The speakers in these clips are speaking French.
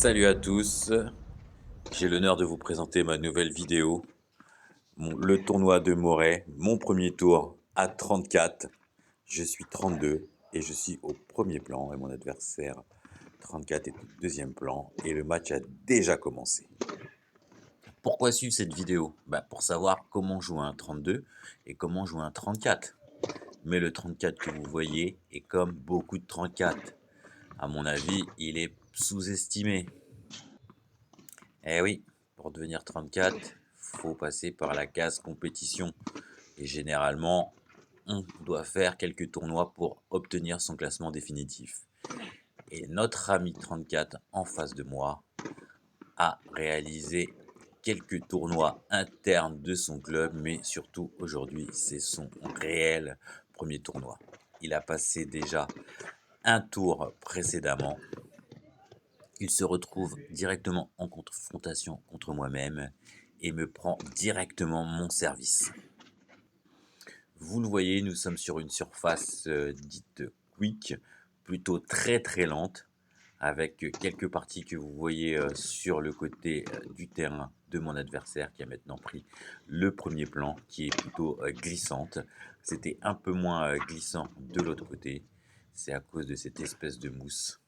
Salut à tous, j'ai l'honneur de vous présenter ma nouvelle vidéo, le tournoi de Moret, mon premier tour à 34. Je suis 32 et je suis au premier plan et mon adversaire 34 est au deuxième plan et le match a déjà commencé. Pourquoi suivre cette vidéo? Pour savoir comment jouer un 32 et comment jouer un 34. Mais le 34 que vous voyez est comme beaucoup de 34. À mon avis, il est sous-estimé. Eh oui, pour devenir 34, faut passer par la case compétition. Et généralement, on doit faire quelques tournois pour obtenir son classement définitif. Et notre ami 34 en face de moi a réalisé quelques tournois internes de son club, mais surtout aujourd'hui, c'est son réel premier tournoi. Il a passé déjà un tour précédemment. Il se retrouve directement en confrontation contre moi-même et me prend directement mon service. Vous le voyez, nous sommes sur une surface dite quick, plutôt très lente, avec quelques parties que vous voyez sur le côté du terrain de mon adversaire qui a maintenant pris le premier plan, qui est plutôt glissante. C'était un peu moins glissant de l'autre côté, c'est à cause de cette espèce de mousse.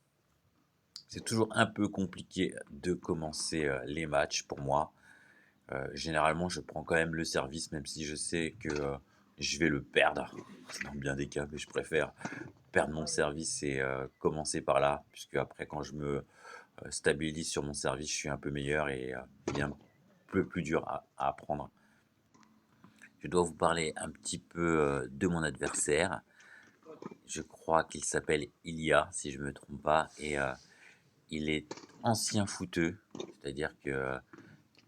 C'est toujours un peu compliqué de commencer les matchs pour moi. Généralement, je prends quand même le service, même si je sais que je vais le perdre. Dans bien des cas, mais je préfère perdre mon service et commencer par là, puisque après, quand je me stabilise sur mon service, je suis un peu meilleur et il est un peu plus dur à apprendre. Je dois vous parler un petit peu de mon adversaire. Je crois qu'il s'appelle Ilia, si je ne me trompe pas, et il est ancien footeux, c'est-à-dire que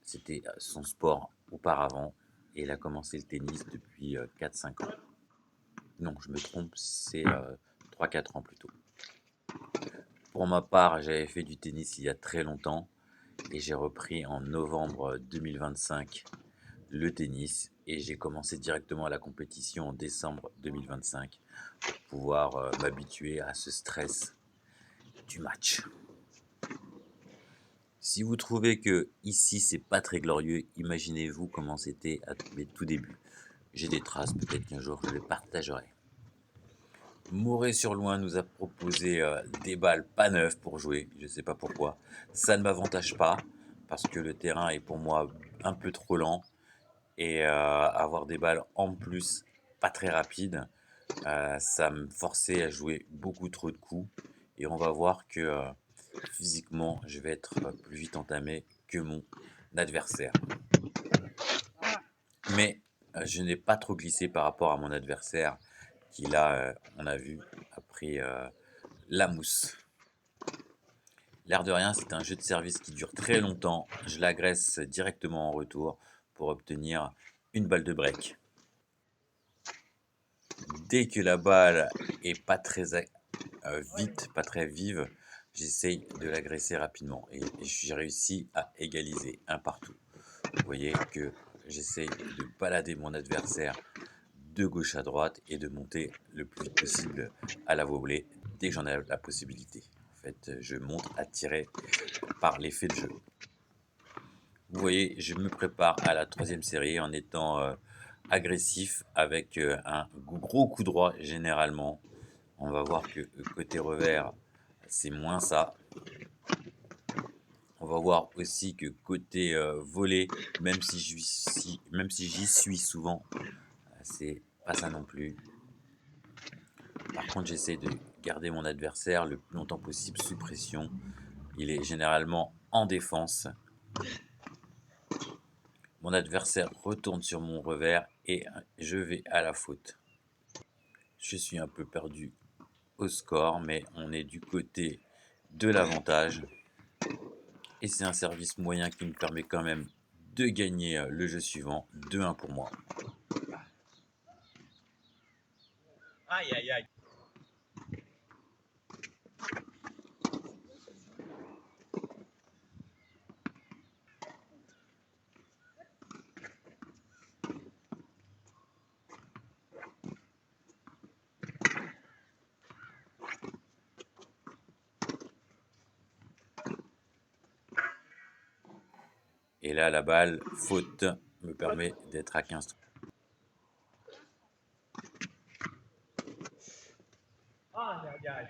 c'était son sport auparavant et il a commencé le tennis depuis 4-5 ans. Non, je me trompe, c'est 3-4 ans plutôt. Pour ma part, j'avais fait du tennis il y a très longtemps et j'ai repris en novembre 2025 le tennis et j'ai commencé directement à la compétition en décembre 2025 pour pouvoir m'habituer à ce stress du match. Si vous trouvez que ici c'est pas très glorieux, imaginez-vous comment c'était à mes tout débuts. J'ai des traces, peut-être qu'un jour je les partagerai. Moret-sur-Loing nous a proposé des balles pas neuves pour jouer, je ne sais pas pourquoi. Ça ne m'avantage pas, parce que le terrain est pour moi un peu trop lent, et avoir des balles en plus pas très rapides, ça me forçait à jouer beaucoup trop de coups, et on va voir que physiquement je vais être plus vite entamé que mon adversaire. Mais je n'ai pas trop glissé par rapport à mon adversaire qui là, on a vu, a pris la mousse. L'air de rien, c'est un jeu de service qui dure très longtemps. Je l'agresse directement en retour pour obtenir une balle de break. Dès que la balle est pas très vite, pas très vive, j'essaye de l'agresser rapidement et j'ai réussi à égaliser un partout. Vous voyez que j'essaye de balader mon adversaire de gauche à droite et de monter le plus vite possible à la volée dès que j'en ai la possibilité. En fait, je monte à tirer par l'effet de jeu. Vous voyez, je me prépare à la troisième série en étant agressif avec un gros coup droit généralement. On va voir que côté revers, c'est moins ça. On va voir aussi que côté volée, même si j'y suis souvent, c'est pas ça non plus. Par contre, j'essaie de garder mon adversaire le plus longtemps possible sous pression. Il est généralement en défense. Mon adversaire retourne sur mon revers et je vais à la faute. Je suis un peu perdu au score, mais on est du côté de l'avantage. Et c'est un service moyen qui me permet quand même de gagner le jeu suivant, 2-1 pour moi. Aïe, aïe, aïe. Et là, la balle, faute, me permet d'être à 15. Aïe, aïe, aïe.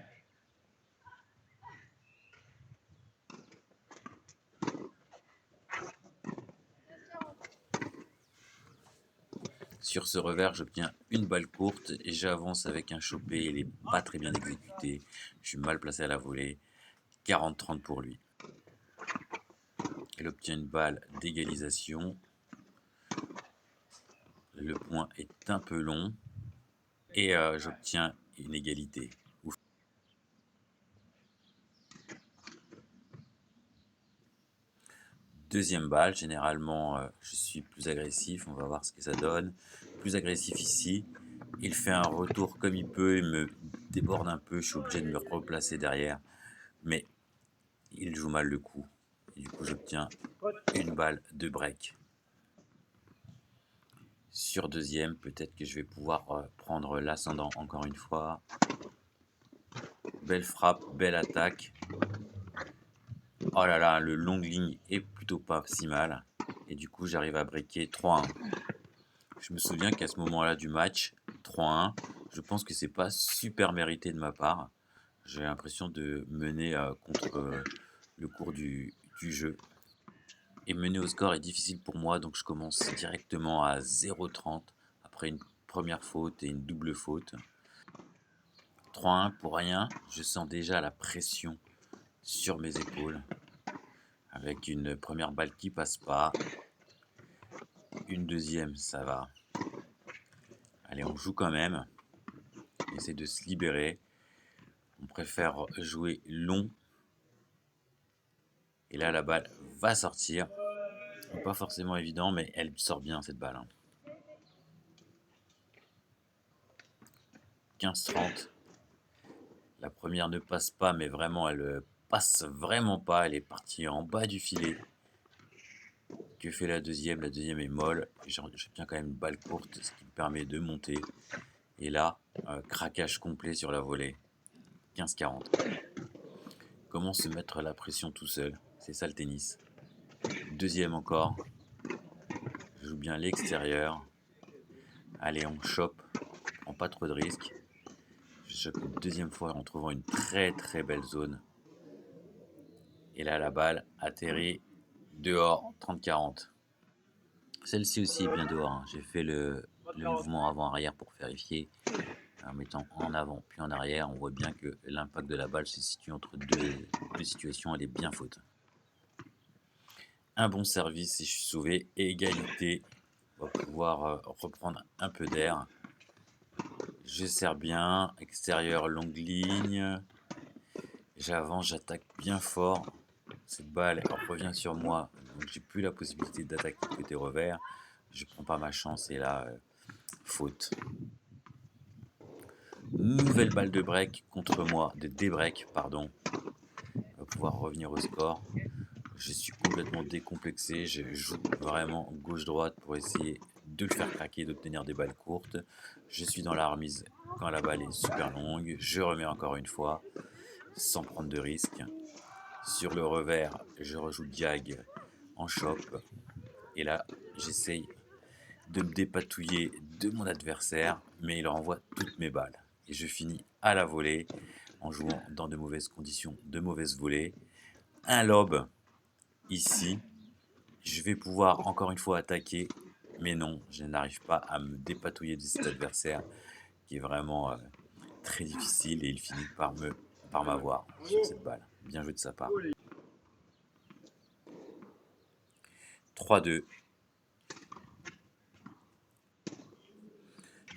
Sur ce revers, j'obtiens une balle courte et j'avance avec un chopé. Il n'est pas très bien exécuté. Je suis mal placé à la volée. 40-30 pour lui. Il obtient une balle d'égalisation. Le point est un peu long et j'obtiens une égalité. Ouf. Deuxième balle, généralement je suis plus agressif, on va voir ce que ça donne. Plus agressif ici, il fait un retour comme il peut, il me déborde un peu, je suis obligé de me replacer derrière. Mais il joue mal le coup. Et du coup j'obtiens une balle de break. Sur deuxième, peut-être que je vais pouvoir prendre l'ascendant encore une fois. Belle frappe, belle attaque. Oh là là, le long ligne est plutôt pas si mal. Et du coup, j'arrive à breaker 3-1. Je me souviens qu'à ce moment-là du match, 3-1, je pense que c'est pas super mérité de ma part. J'ai l'impression de mener contre le cours du jeu. Et mener au score est difficile pour moi, donc je commence directement à 0-30 après une première faute et une double faute. 3-1 pour rien, je sens déjà la pression sur mes épaules. Avec une première balle qui passe pas. Une deuxième, ça va. Allez, on joue quand même. On essaie de se libérer. On préfère jouer long. Et là, la balle va sortir. Pas forcément évident, mais elle sort bien cette balle. 15-30. La première ne passe pas, mais vraiment, elle passe vraiment pas. Elle est partie en bas du filet. Que fait la deuxième? La deuxième est molle. J'obtiens quand même une balle courte, ce qui me permet de monter. Et là, craquage complet sur la volée. 15-40. Comment se mettre la pression tout seul? C'est ça le tennis. Deuxième encore. Je joue bien l'extérieur. Allez, on chope. On prend pas trop de risques. Je chope une deuxième fois en trouvant une très très belle zone. Et là, la balle atterrit dehors, 30-40. Celle-ci aussi est bien dehors. Hein. J'ai fait le mouvement avant-arrière pour vérifier. En mettant en avant puis en arrière, on voit bien que l'impact de la balle se situe entre deux situations. Elle est bien faute. Un bon service et je suis sauvé. Et égalité. On va pouvoir reprendre un peu d'air. Je sers bien. Extérieur, longue ligne. J'avance, j'attaque bien fort. Cette balle elle revient sur moi. Donc j'ai plus la possibilité d'attaquer côté revers. Je prends pas ma chance et là, faute. Nouvelle balle de break contre moi, de débreak, pardon. On va pouvoir revenir au score. Je suis complètement décomplexé. Je joue vraiment gauche-droite pour essayer de le faire craquer, d'obtenir des balles courtes. Je suis dans la remise quand la balle est super longue. Je remets encore une fois, sans prendre de risque. Sur le revers, je rejoue diag en chope. Et là, j'essaye de me dépatouiller de mon adversaire, mais il renvoie toutes mes balles. Et je finis à la volée en jouant dans de mauvaises conditions, de mauvaises volées. Un lob ici. Je vais pouvoir encore une fois attaquer, mais non, je n'arrive pas à me dépatouiller de cet adversaire qui est vraiment très difficile et il finit par m'avoir sur cette balle. Bien joué de sa part. 3-2.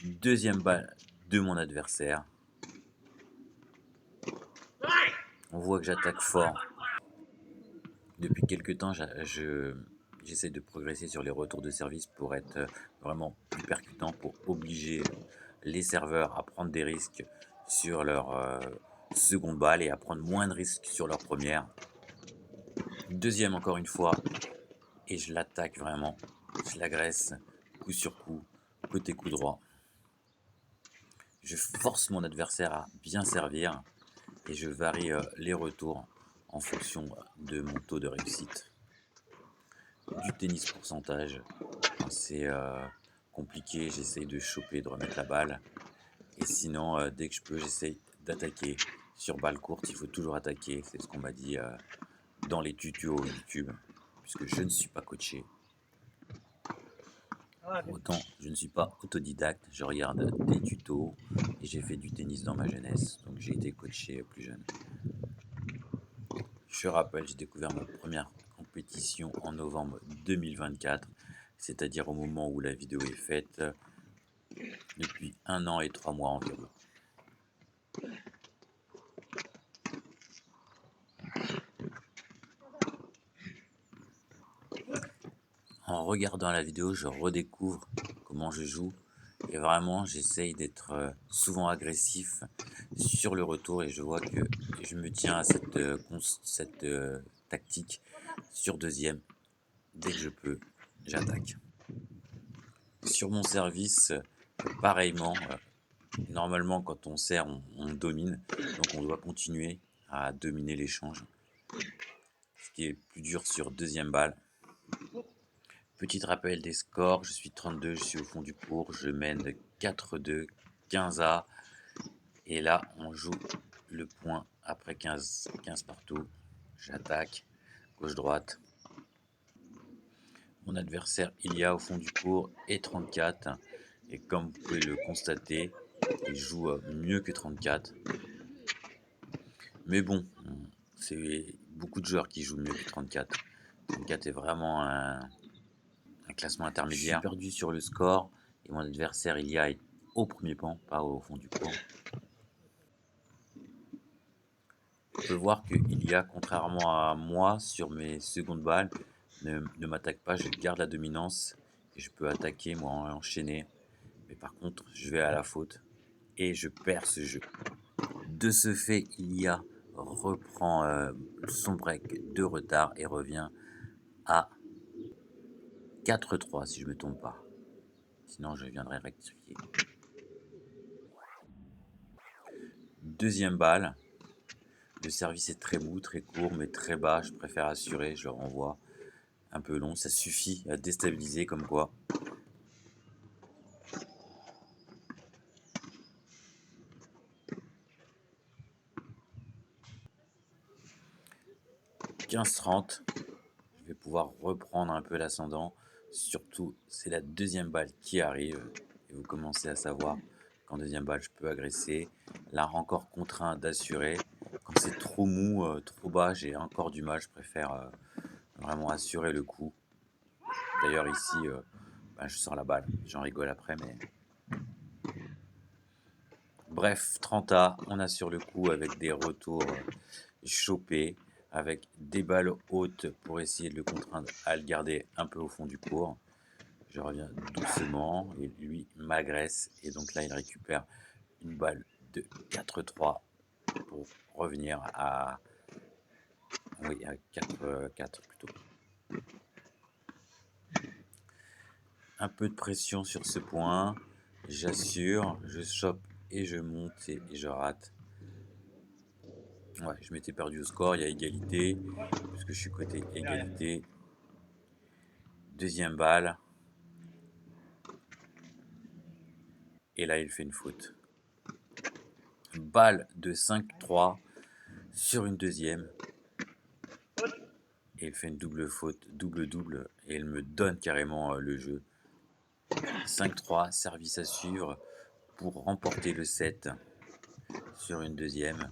Deuxième balle de mon adversaire. On voit que j'attaque fort. Depuis quelques temps, j'essaie de progresser sur les retours de service pour être vraiment plus percutant, pour obliger les serveurs à prendre des risques sur leur seconde balle et à prendre moins de risques sur leur première. Deuxième encore une fois, et je l'attaque vraiment. Je l'agresse coup sur coup, côté coup droit. Je force mon adversaire à bien servir et je varie les retours en fonction de mon taux de réussite. du tennis pourcentage. Quand c'est compliqué, j'essaye de choper, de remettre la balle. Et sinon, dès que je peux, j'essaye d'attaquer. Sur balle courte, il faut toujours attaquer. C'est ce qu'on m'a dit dans les tutos YouTube, puisque je ne suis pas coaché. Ah, Pour autant, je ne suis pas autodidacte. Je regarde des tutos et j'ai fait du tennis dans ma jeunesse. Donc j'ai été coaché plus jeune. Je rappelle, j'ai découvert ma première compétition en novembre 2024, c'est-à-dire au moment où la vidéo est faite, depuis 1 an et 3 mois environ. En regardant la vidéo, je redécouvre comment je joue et vraiment j'essaye d'être souvent agressif sur le retour et je vois que je me tiens à cette tactique sur deuxième. Dès que je peux, j'attaque. Sur mon service, pareillement, normalement quand on sert, on domine, donc on doit continuer à dominer l'échange. Ce qui est plus dur sur deuxième balle. Petit rappel des scores, je suis 32, je suis au fond du cours, je mène 4-2, 15-A. Et là, on joue le point après 15 partout. J'attaque, gauche-droite. Mon adversaire, Ilia, au fond du cours, est 34. Et comme vous pouvez le constater, il joue mieux que 34. Mais bon, c'est beaucoup de joueurs qui jouent mieux que 34. 34 est vraiment un classement intermédiaire. Je suis perdu sur le score et mon adversaire Ilia est au premier pan, pas au fond du cours. On peut voir que Ilia, contrairement à moi, sur mes secondes balles, ne m'attaque pas, je garde la dominance et je peux attaquer, moi, enchaîner. Mais par contre, je vais à la faute et je perds ce jeu. De ce fait, Ilia reprend son break de retard et revient à 4-3 si je ne me trompe pas. Sinon, je viendrai rectifier. Deuxième balle. Le service est très mou, très court, mais très bas. Je préfère assurer, je le renvoie. Un peu long, ça suffit à déstabiliser comme quoi. « 15-30, je vais pouvoir reprendre un peu l'ascendant. Surtout, c'est la deuxième balle qui arrive. Et vous commencez à savoir qu'en deuxième balle, je peux agresser. Là, encore contraint d'assurer. Quand c'est trop mou, trop bas, j'ai encore du mal. Je préfère vraiment assurer le coup. D'ailleurs, ici, je sors la balle. J'en rigole après, mais... Bref, 30A, on assure le coup avec des retours chopés, avec des balles hautes pour essayer de le contraindre à le garder un peu au fond du court. Je reviens doucement et lui m'agresse et donc là il récupère une balle de 4-3 pour revenir à 4-4 plutôt. Un peu de pression sur ce point, j'assure, je chope et je monte et je rate. Ouais, je m'étais perdu au score, il y a égalité, puisque je suis côté égalité. Deuxième balle. Et là, il fait une faute. Balle de 5-3 sur une deuxième. Et il fait une double faute, double-double. Et il me donne carrément le jeu. 5-3, service à suivre pour remporter le set sur une deuxième.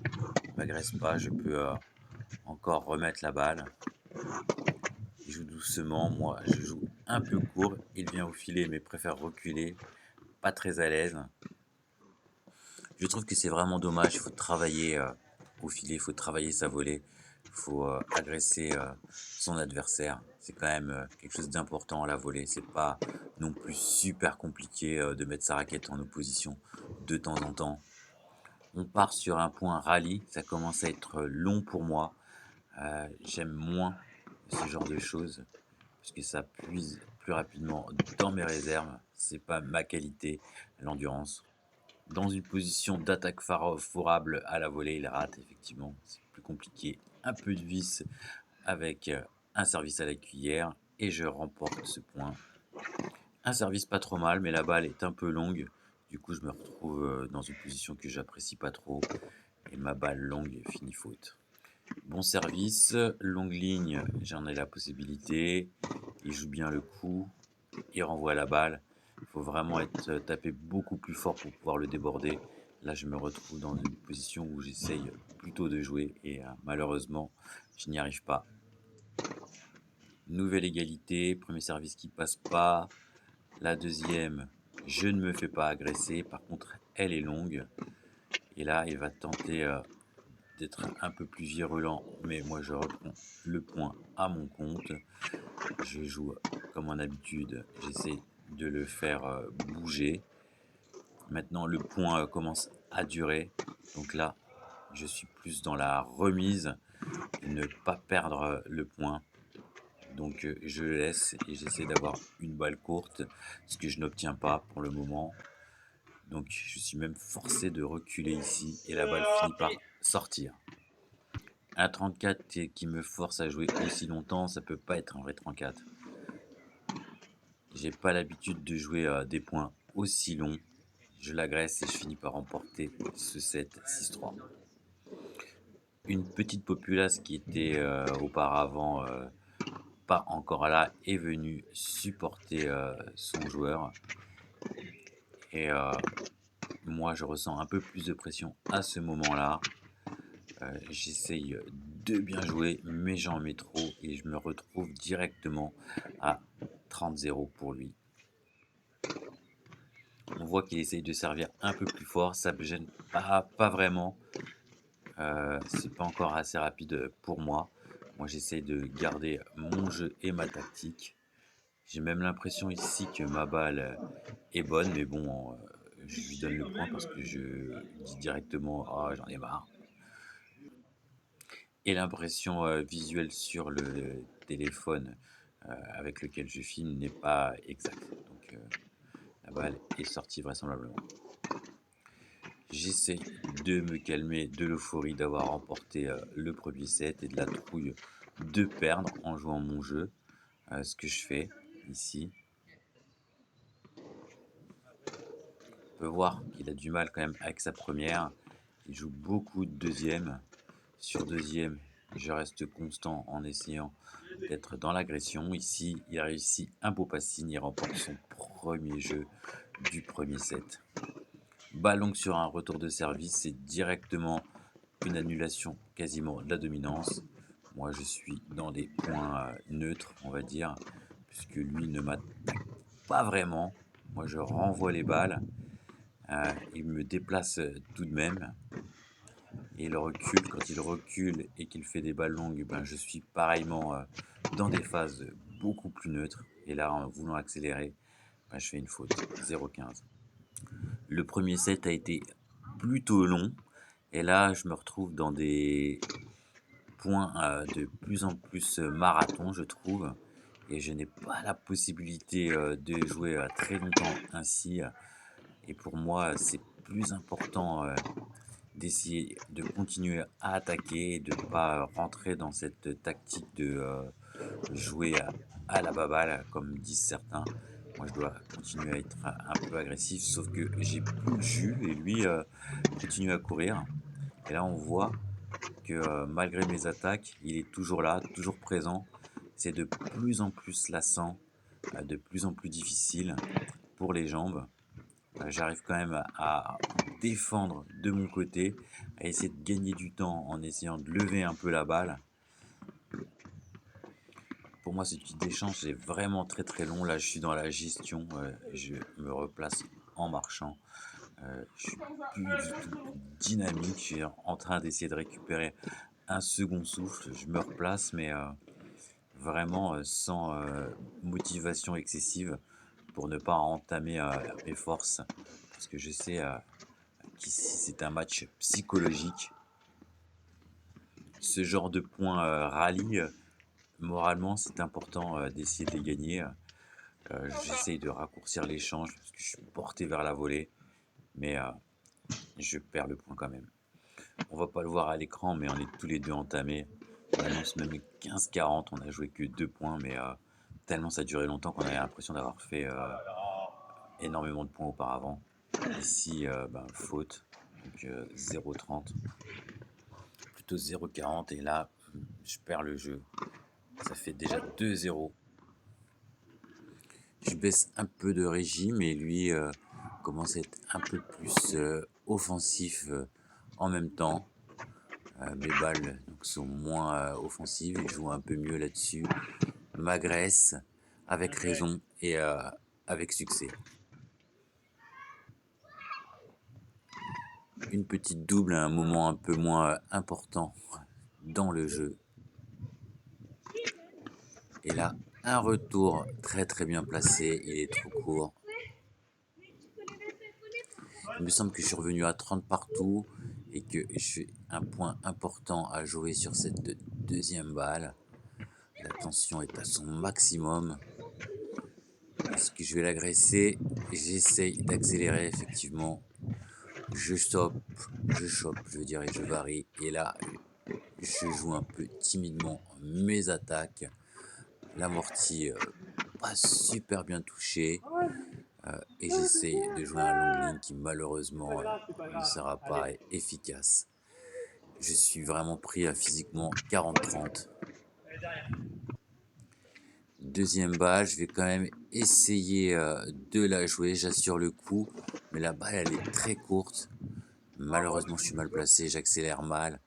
Ne m'agresse pas, je peux encore remettre la balle. Il joue doucement, moi je joue un peu court. Il vient au filet mais préfère reculer. Pas très à l'aise. Je trouve que c'est vraiment dommage. Il faut travailler au filet, il faut travailler sa volée, il faut agresser son adversaire. C'est quand même quelque chose d'important la volée. C'est pas non plus super compliqué de mettre sa raquette en opposition de temps en temps. On part sur un point rallye. Ça commence à être long pour moi. J'aime moins ce genre de choses parce que ça puise plus rapidement dans mes réserves. C'est pas ma qualité, l'endurance. Dans une position d'attaque favorable à la volée, il rate effectivement, c'est plus compliqué. Un peu de vis avec un service à la cuillère et je remporte ce point. Un service pas trop mal, mais la balle est un peu longue. Du coup, je me retrouve dans une position que j'apprécie pas trop. Et ma balle longue finit faute. Bon service, longue ligne, j'en ai la possibilité. Il joue bien le coup, il renvoie la balle. Il faut vraiment être tapé beaucoup plus fort pour pouvoir le déborder. Là, je me retrouve dans une position où j'essaye plutôt de jouer et malheureusement, je n'y arrive pas. Nouvelle égalité, premier service qui passe pas. La deuxième, je ne me fais pas agresser. Par contre, elle est longue. Et là, il va tenter d'être un peu plus virulent, mais moi je reprends le point à mon compte. Je joue comme en habitude, j'essaie de le faire bouger. Maintenant le point commence à durer, donc là je suis plus dans la remise, ne pas perdre le point. Donc je le laisse et j'essaie d'avoir une balle courte, ce que je n'obtiens pas pour le moment. Donc je suis même forcé de reculer ici et la balle finit par sortir. Un 34 qui me force à jouer aussi longtemps, ça peut pas être un vrai 34. J'ai pas l'habitude de jouer à des points aussi longs. Je l'agresse et je finis par remporter ce set 6-3. Une petite populace qui était auparavant pas encore là est venue supporter son joueur. Et moi je ressens un peu plus de pression à ce moment-là. J'essaye de bien jouer, mais j'en mets trop et je me retrouve directement à 30-0 pour lui. On voit qu'il essaye de servir un peu plus fort, ça me gêne pas vraiment. C'est pas encore assez rapide pour moi. Moi j'essaye de garder mon jeu et ma tactique. J'ai même l'impression ici que ma balle est bonne, mais bon, je lui donne le point parce que je dis directement ah j'en ai marre. Et l'impression visuelle sur le téléphone avec lequel je filme n'est pas exacte. Donc la balle est sortie vraisemblablement. J'essaie de me calmer de l'euphorie d'avoir remporté le premier set et de la trouille de perdre en jouant mon jeu. Ce que je fais ici. On peut voir qu'il a du mal quand même avec sa première. Il joue beaucoup de deuxième. Sur deuxième, je reste constant en essayant d'être dans l'agression. Ici, il a réussi un beau passing, il remporte son premier jeu du premier set. Ballon sur un retour de service, c'est directement une annulation quasiment de la dominance. Moi, je suis dans des points neutres, on va dire, puisque lui ne m'attaque pas vraiment. Moi, je renvoie les balles. Il me déplace tout de même. Et il recule. Quand il recule et qu'il fait des balles longues, ben, je suis pareillement dans des phases beaucoup plus neutres. Et là, en voulant accélérer, ben, je fais une faute. 0,15. Le premier set a été plutôt long. Et là, je me retrouve dans des points de plus en plus marathon, je trouve. Et je n'ai pas la possibilité de jouer très longtemps ainsi. Et pour moi, c'est plus important d'essayer de continuer à attaquer et de ne pas rentrer dans cette tactique de jouer à la baballe, comme disent certains. Moi, je dois continuer à être un peu agressif, sauf que j'ai plus le jus et lui continue à courir. Et là, on voit que malgré mes attaques, il est toujours là, toujours présent. C'est de plus en plus lassant, de plus en plus difficile pour les jambes. J'arrive quand même à défendre de mon côté, à essayer de gagner du temps en essayant de lever un peu la balle. Pour moi, ce petit échange est vraiment très très long. Là, je suis dans la gestion, je me replace en marchant. Je suis plus du tout dynamique. Je suis en train d'essayer de récupérer un second souffle. Je me replace, mais vraiment sans motivation excessive pour ne pas entamer mes forces. Parce que je sais qu'ici, c'est un match psychologique. Ce genre de points rallye, moralement, c'est important d'essayer de les gagner. J'essaye de raccourcir l'échange parce que je suis porté vers la volée, mais je perds le point quand même. On va pas le voir à l'écran, mais on est tous les deux entamés. On annonce même 15-40, on a joué que 2 points, mais Tellement ça durait longtemps qu'on avait l'impression d'avoir fait énormément de points auparavant. Ici, faute, donc 0,30, plutôt 0,40 et là, je perds le jeu. Ça fait déjà 2-0. Je baisse un peu de régime et lui commence à être un peu plus offensif en même temps. Mes balles donc, sont moins offensives, il joue un peu mieux là-dessus. M'agresse avec raison et avec succès. Une petite double à un moment un peu moins important dans le jeu. Et là, un retour très très bien placé, il est trop court. Il me semble que je suis revenu à 30 partout et que j'ai un point important à jouer sur cette deuxième balle. La tension est à son maximum. Est-ce que je vais l'agresser? J'essaye d'accélérer effectivement. Je chope, je veux dire, et je varie. Et là, je joue un peu timidement mes attaques. L'amorti pas super bien touché. Et j'essaye de jouer un long ligne qui malheureusement ne sera pas efficace. Je suis vraiment pris à physiquement 40-30. Deuxième balle, je vais quand même essayer de la jouer, j'assure le coup, mais la balle elle est très courte. Malheureusement je suis mal placé, j'accélère mal.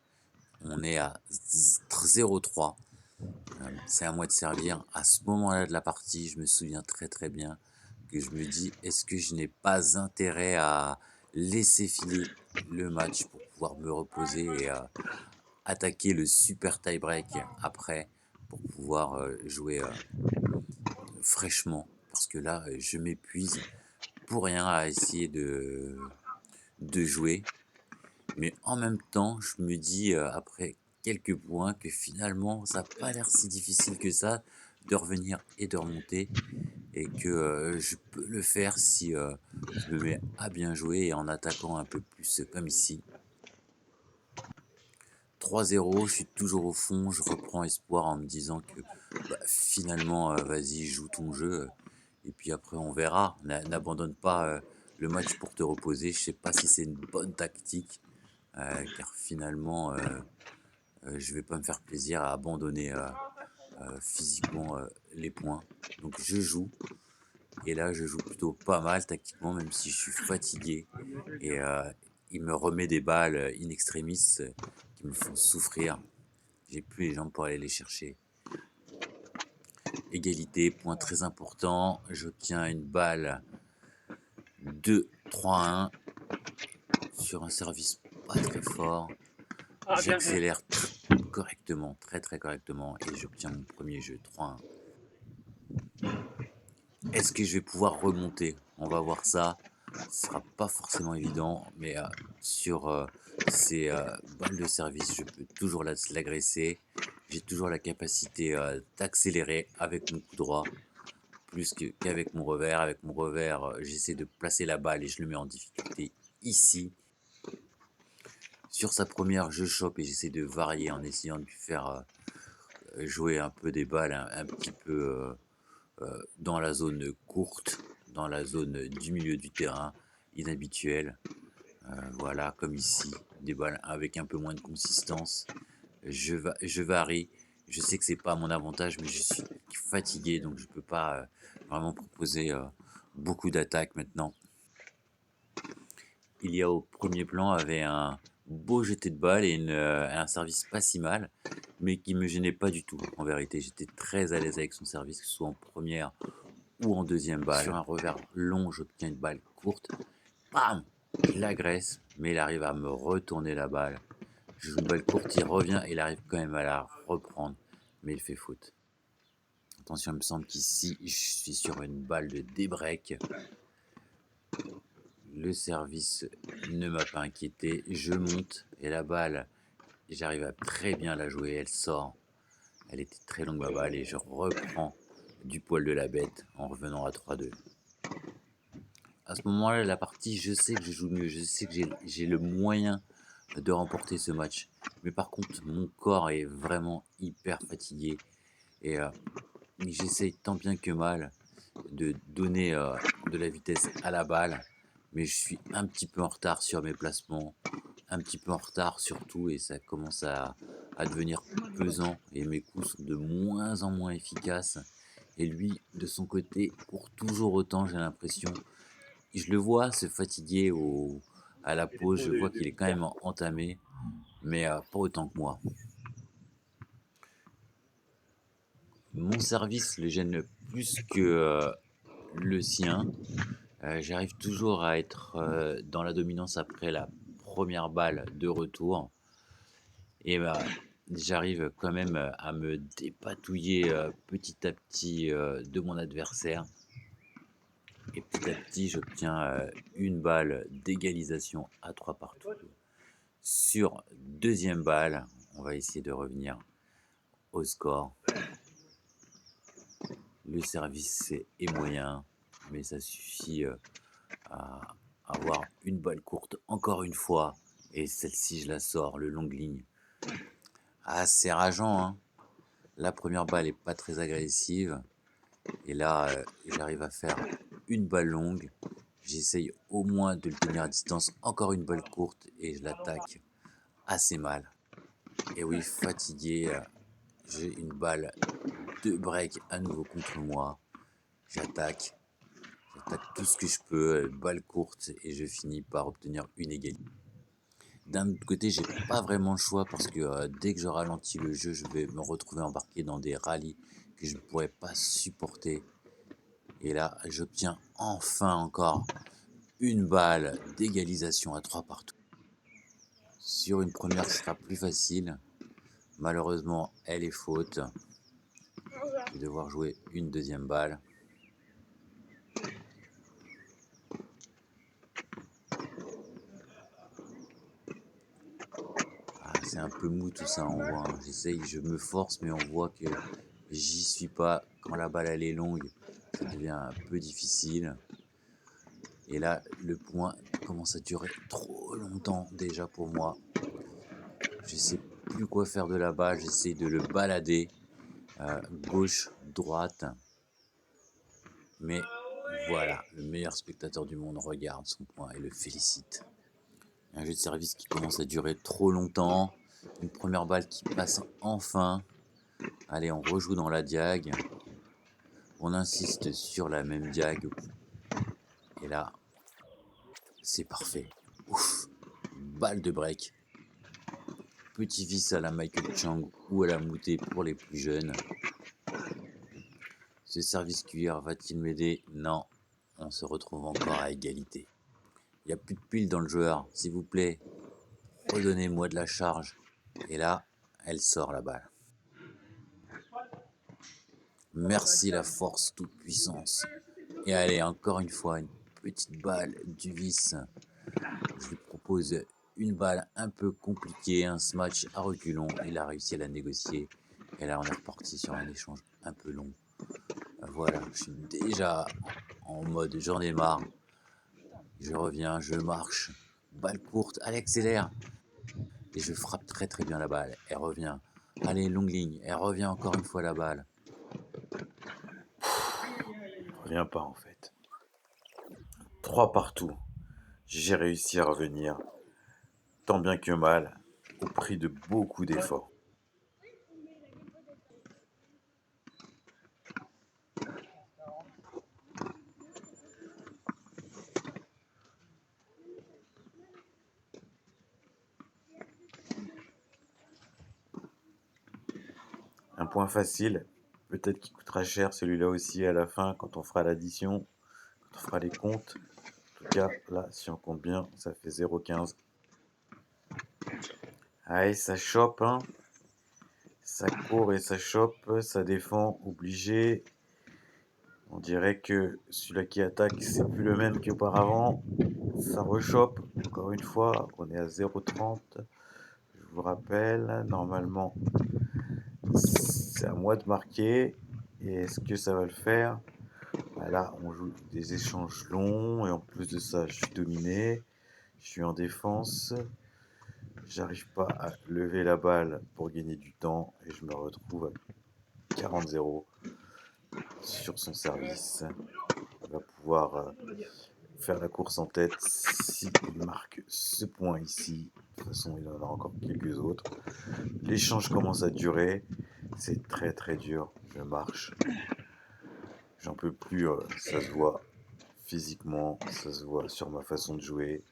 On est à 0,3. C'est à moi de servir. À ce moment-là de la partie, je me souviens très très bien que je me dis, est-ce que je n'ai pas intérêt à laisser filer le match pour pouvoir me reposer et attaquer le super tie-break après pour pouvoir jouer fraîchement. Parce que là, je m'épuise pour rien à essayer de jouer. Mais en même temps, je me dis, après quelques points, que finalement, ça n'a pas l'air si difficile que ça de revenir et de remonter. Et que je peux le faire si je me mets à bien jouer et en attaquant un peu plus comme ici. 3-0, je suis toujours au fond, je reprends espoir en me disant que finalement, vas-y, joue ton jeu. Et puis après, on verra. N'abandonne pas le match pour te reposer. Je sais pas si c'est une bonne tactique, car finalement, je vais pas me faire plaisir à abandonner physiquement les points. Donc je joue. Et là, je joue plutôt pas mal tactiquement, même si je suis fatigué. Et il me remet des balles in extremis qui me font souffrir. J'ai plus les jambes pour aller les chercher. Égalité, point très important. J'obtiens une balle de 3-1 sur un service pas très fort. J'accélère correctement, très très correctement, et j'obtiens mon premier jeu 3-1. Est-ce que je vais pouvoir remonter? On va voir ça. Ce sera pas forcément évident, mais sur ces balles de service, je peux toujours l'agresser. J'ai toujours la capacité d'accélérer avec mon coup droit, plus qu'avec mon revers. Avec mon revers, j'essaie de placer la balle et je le mets en difficulté ici. Sur sa première, je chope et j'essaie de varier en essayant de lui faire jouer un peu des balles un petit peu dans la zone courte, dans la zone du milieu du terrain, inhabituelle. Voilà, comme ici, des balles avec un peu moins de consistance. Je varie. Je sais que c'est pas mon avantage, mais je suis fatigué, donc je peux pas vraiment proposer beaucoup d'attaques maintenant. Il y a au premier plan avait un beau jeté de balle et un service pas si mal, mais qui me gênait pas du tout. En vérité, j'étais très à l'aise avec son service, que ce soit en première ou en deuxième balle. Sur un revers long, j'obtiens une balle courte. Bam! Je l'agresse, mais il arrive à me retourner la balle. Je joue une balle courte, il revient et il arrive quand même à la reprendre, mais il fait faute. Attention, il me semble qu'ici, je suis sur une balle de débreak. Le service ne m'a pas inquiété. Je monte et la balle, j'arrive à très bien la jouer. Elle sort. Elle était très longue ma balle et je reprends du poil de la bête en revenant à 3-2. À ce moment-là, la partie, je sais que je joue mieux. Je sais que j'ai le moyen de remporter ce match. Mais par contre, mon corps est vraiment hyper fatigué. Et J'essaye tant bien que mal de donner de la vitesse à la balle, mais je suis un petit peu en retard sur mes placements, un petit peu en retard surtout, et ça commence à devenir pesant, et mes coups sont de moins en moins efficaces. Et lui, de son côté, court toujours autant, j'ai l'impression. Je le vois se fatiguer à la pause, je vois qu'il est quand même entamé, mais pas autant que moi. Mon service le gêne plus que le sien. J'arrive toujours à être dans la dominance après la première balle de retour. Et bah, j'arrive quand même à me dépatouiller petit à petit de mon adversaire. Et petit à petit, j'obtiens une balle d'égalisation à 3 partout. Sur deuxième balle, on va essayer de revenir au score. Le service est moyen, mais ça suffit à avoir une balle courte encore une fois. Et celle-ci, je la sors, le long ligne. Ah, c'est rageant, hein. La première balle est pas très agressive. Et là, j'arrive à faire une balle longue. J'essaye au moins de le tenir à distance. Encore une balle courte et je l'attaque assez mal. Et oui, fatigué, j'ai une balle de break à nouveau contre moi. J'attaque. J'attaque tout ce que je peux, balle courte, et je finis par obtenir une égalité. D'un autre côté, j'ai pas vraiment le choix parce que dès que je ralentis le jeu, je vais me retrouver embarqué dans des rallyes que je ne pourrais pas supporter. Et là, j'obtiens enfin encore une balle d'égalisation à 3 partout. Sur une première, ce sera plus facile. Malheureusement, elle est faute. Je vais devoir jouer une deuxième balle. Ah, c'est un peu mou tout ça, on voit, hein. J'essaye, je me force, mais on voit que j'y suis pas. Quand la balle elle est longue, ça devient un peu difficile. Et là, le point commence à durer trop longtemps déjà pour moi. Je sais plus quoi faire de la balle, j'essaie de le balader, gauche, droite. Mais voilà, le meilleur spectateur du monde regarde son point et le félicite. Un jeu de service qui commence à durer trop longtemps. Une première balle qui passe enfin. Allez, on rejoue dans la diag. On insiste sur la même diag. Et là, c'est parfait. Ouf, balle de break. Petit vice à la Michael Chang ou à la Moutet pour les plus jeunes. Ce service cuir va-t-il m'aider? Non, on se retrouve encore à égalité. Il n'y a plus de pile dans le joueur, s'il vous plaît. Redonnez-moi de la charge. Et là, elle sort la balle. Merci la force toute puissance. Et allez, encore une fois, une petite balle du vice. Je lui propose une balle un peu compliquée, un smash à reculons. Il a réussi à la négocier. Et là, on est reparti sur un échange un peu long. Voilà, je suis déjà en mode j'en ai marre. Je reviens, je marche. Balle courte, allez, accélère. Et je frappe très très bien la balle. Elle revient. Allez, longue ligne. Elle revient encore une fois la balle. Revient pas en fait. 3 partout. J'ai réussi à revenir, tant bien que mal, au prix de beaucoup d'efforts. Un point facile, peut-être qu'il coûtera cher celui-là aussi à la fin quand on fera l'addition, quand on fera les comptes. En tout cas, là, si on compte bien, ça fait 0,15. Allez, ça chope, hein. Ça court et ça chope, ça défend, obligé. On dirait que celui-là qui attaque, c'est plus le même qu'auparavant. Ça rechoppe, encore une fois, on est à 0,30. Je vous rappelle, normalement, c'est à moi de marquer. Et est-ce que ça va le faire? Voilà, on joue des échanges longs et en plus de ça, je suis dominé. Je suis en défense. J'arrive pas à lever la balle pour gagner du temps et je me retrouve à 40-0. sur son service. Il va pouvoir faire la course en tête s'il marque ce point ici. De toute façon, il en a encore quelques autres. L'échange commence à durer. C'est très très dur. Je marche. J'en peux plus. Ça se voit physiquement. Ça se voit sur ma façon de jouer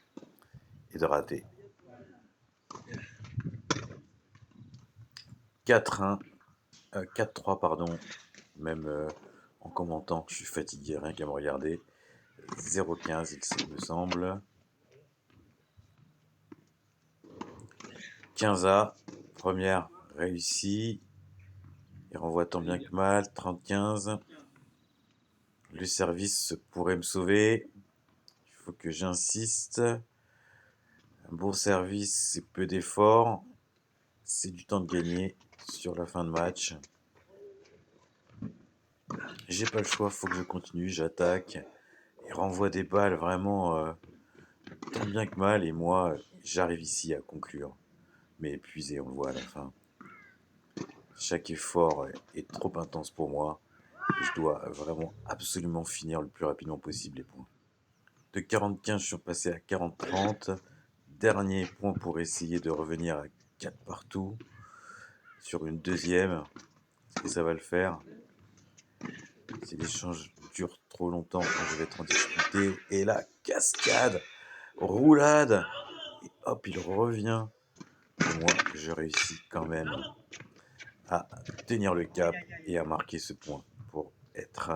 et de rater. 4-1. 4-3, pardon. Même en commentant, je suis fatigué rien qu'à me regarder. 0-15, il me semble. 15A, première réussie. Il renvoie tant bien que mal. 30-15. Le service pourrait me sauver. Il faut que j'insiste. Un bon service, c'est peu d'efforts. C'est du temps de gagner sur la fin de match. J'ai pas le choix, faut que je continue, j'attaque. Il renvoie des balles vraiment tant bien que mal. Et moi, j'arrive ici à conclure. Mais épuisé, on le voit à la fin. Chaque effort est trop intense pour moi. Et je dois vraiment absolument finir le plus rapidement possible les points. De 40-15, je suis passé à 40-30. Dernier point pour essayer de revenir à 4 partout sur une deuxième. Est-ce que ça va le faire? Si l'échange dure trop longtemps, je vais être en difficulté. Et là, cascade, roulade. Et hop, il revient. Et moi, je réussis quand même à tenir le cap et à marquer ce point pour être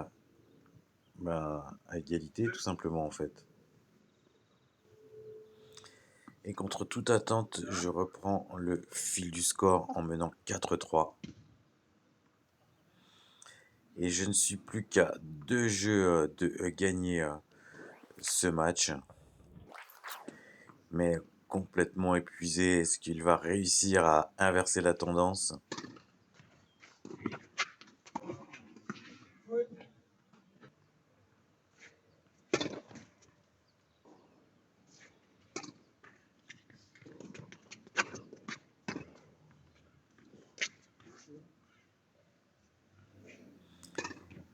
à égalité tout simplement en fait. Et contre toute attente, je reprends le fil du score en menant 4-3. Et je ne suis plus qu'à 2 jeux de gagner ce match. Mais complètement épuisé, est-ce qu'il va réussir à inverser la tendance?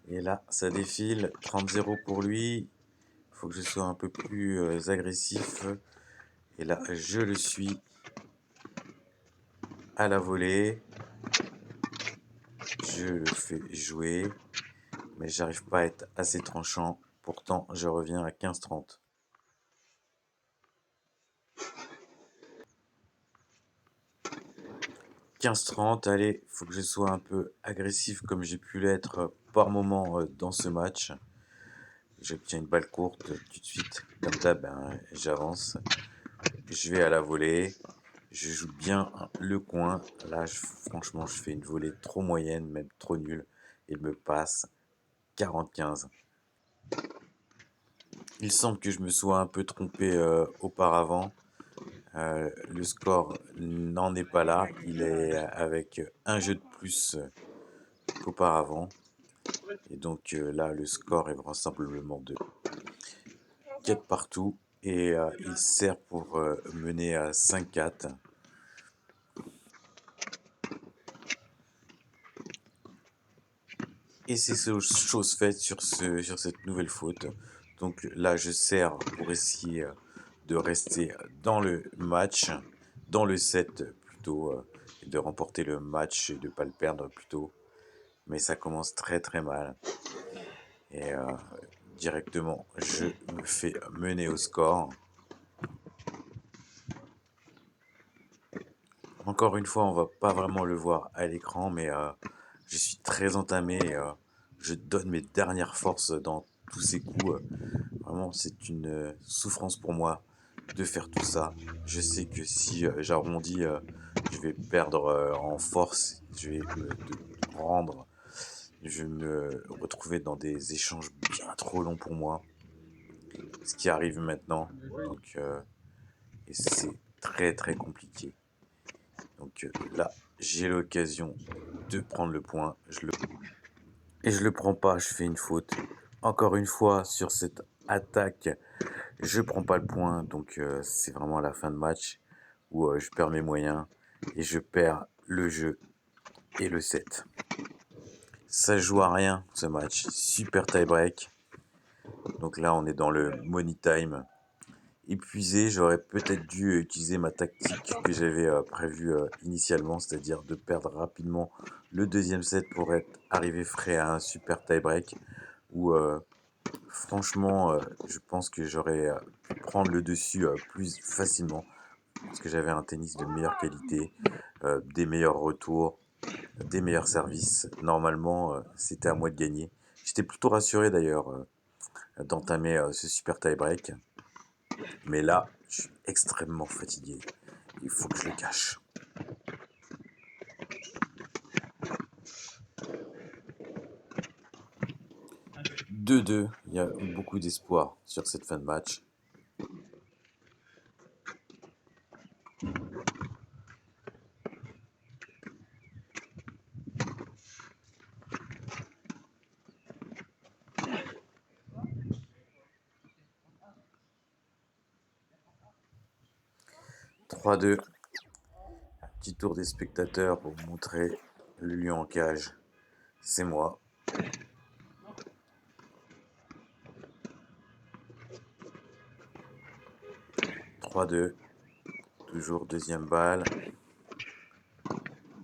Et là, ça défile, 30-0 pour lui. Il faut que je sois un peu plus agressif. Et là, je le suis à la volée. Je le fais jouer. Mais j'arrive pas à être assez tranchant. Pourtant, je reviens à 15-30. 15-30, allez, faut que je sois un peu agressif comme j'ai pu l'être par moment dans ce match. J'obtiens une balle courte tout de suite, comme d'hab, j'avance. Je vais à la volée, je joue bien le coin. Là, franchement, je fais une volée trop moyenne, même trop nulle. Il me passe 40-15. Il semble que je me sois un peu trompé auparavant. Le score n'en est pas là. Il est avec un jeu de plus qu'auparavant. Et donc là, le score est vraisemblablement de 4 partout. Et il sert pour mener à 5-4. Et c'est chose faite sur cette nouvelle faute. Donc là, je sers pour essayer de rester dans le match, dans le set plutôt, et de remporter le match et de ne pas le perdre plutôt. Mais ça commence très très mal. Et directement, je me fais mener au score. Encore une fois, on va pas vraiment le voir à l'écran, mais je suis très entamé. Je donne mes dernières forces dans tous ces coups. Vraiment, c'est une souffrance pour moi de faire tout ça. Je sais que si j'arrondis, je vais perdre en force. Je vais me rendre. Je vais me retrouver dans des échanges bien trop longs pour moi. Ce qui arrive maintenant. Donc, et c'est très très compliqué. Donc là, j'ai l'occasion de prendre le point. Et je le prends pas, je fais une faute. Encore une fois, sur cette attaque, je prends pas le point. Donc c'est vraiment la fin de match où je perds mes moyens et je perds le jeu et le set. Ça joue à rien ce match. Super tie-break. Donc là, on est dans le money time. Épuisé, j'aurais peut-être dû utiliser ma tactique que j'avais prévue initialement, c'est-à-dire de perdre rapidement le deuxième set pour être arrivé frais à un super tie-break. Où franchement, je pense que j'aurais pu prendre le dessus plus facilement parce que j'avais un tennis de meilleure qualité, des meilleurs retours, des meilleurs services. Normalement, c'était à moi de gagner. J'étais plutôt rassuré d'ailleurs d'entamer ce super tie-break. Mais là, je suis extrêmement fatigué. Il faut que je le cache. 2-2, il y a beaucoup d'espoir sur cette fin de match. « 3-2. Petit tour des spectateurs pour montrer le lion en cage. C'est moi. « 3-2. Toujours deuxième balle.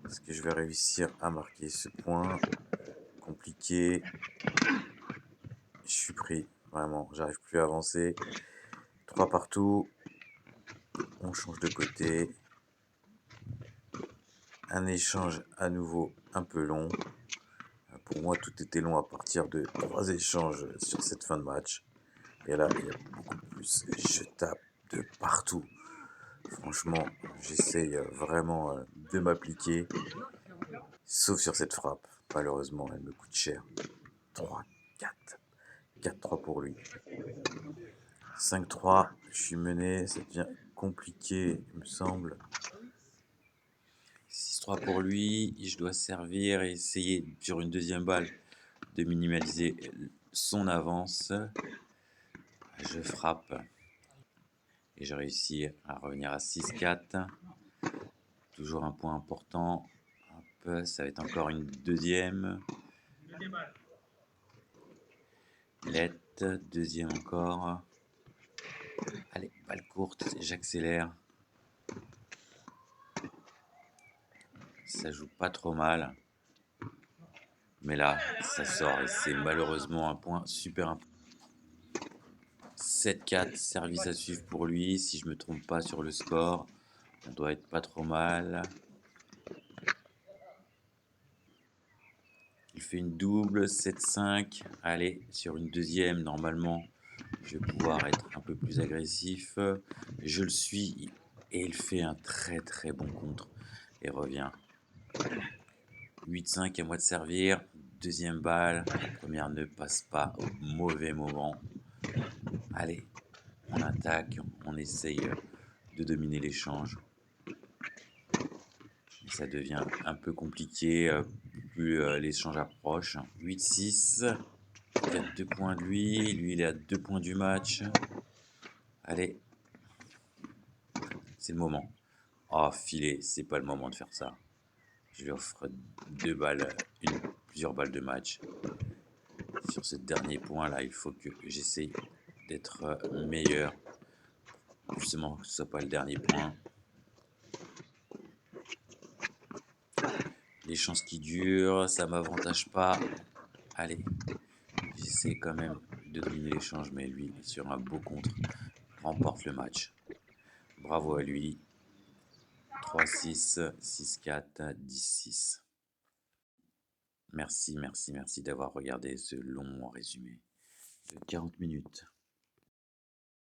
Est-ce que je vais réussir à marquer ce point? Compliqué. Je suis pris. Vraiment, j'arrive plus à avancer. 3 partout. On change de côté. Un échange à nouveau un peu long. Pour moi, tout était long à partir de 3 échanges sur cette fin de match. Et là, il y a beaucoup plus. Je tape de partout. Franchement, j'essaye vraiment de m'appliquer. Sauf sur cette frappe. Malheureusement, elle me coûte cher. 3, 4. 4-3 pour lui. 5-3. Je suis mené. Ça devient compliqué, il me semble. 6-3 pour lui. Je dois servir et essayer sur une deuxième balle de minimaliser son avance. Je frappe et je réussis à revenir à 6-4. Toujours un point important. Hop, ça va être encore une deuxième. Let, deuxième encore. Allez, balle courte, j'accélère. Ça joue pas trop mal. Mais là, ça sort et c'est malheureusement un point super important. 7-4, service à suivre pour lui. Si je me trompe pas sur le score, on doit être pas trop mal. Il fait une double, 7-5. Allez, sur une deuxième, normalement, je vais pouvoir être un peu plus agressif. Je le suis et il fait un très très bon contre et revient. 8-5, à moi de servir. Deuxième balle. La première ne passe pas au mauvais moment. Allez, on attaque, on essaye de dominer l'échange. Mais ça devient un peu compliqué plus l'échange approche. 8-6. Il y a 2 points de lui. Lui, il est à 2 points du match. Allez. C'est le moment. Oh, filet, c'est pas le moment de faire ça. Je lui offre 2 balles, plusieurs balles de match. Sur ce dernier point là, il faut que j'essaye d'être meilleur. Justement, que ce soit pas le dernier point. Les chances qui durent, ça m'avantage pas. Allez, j'essaie quand même de dominer l'échange, mais lui, sur un beau contre, remporte le match. Bravo à lui. 3-6, 6-4, 10-6. Merci, merci, merci d'avoir regardé ce long résumé de 40 minutes.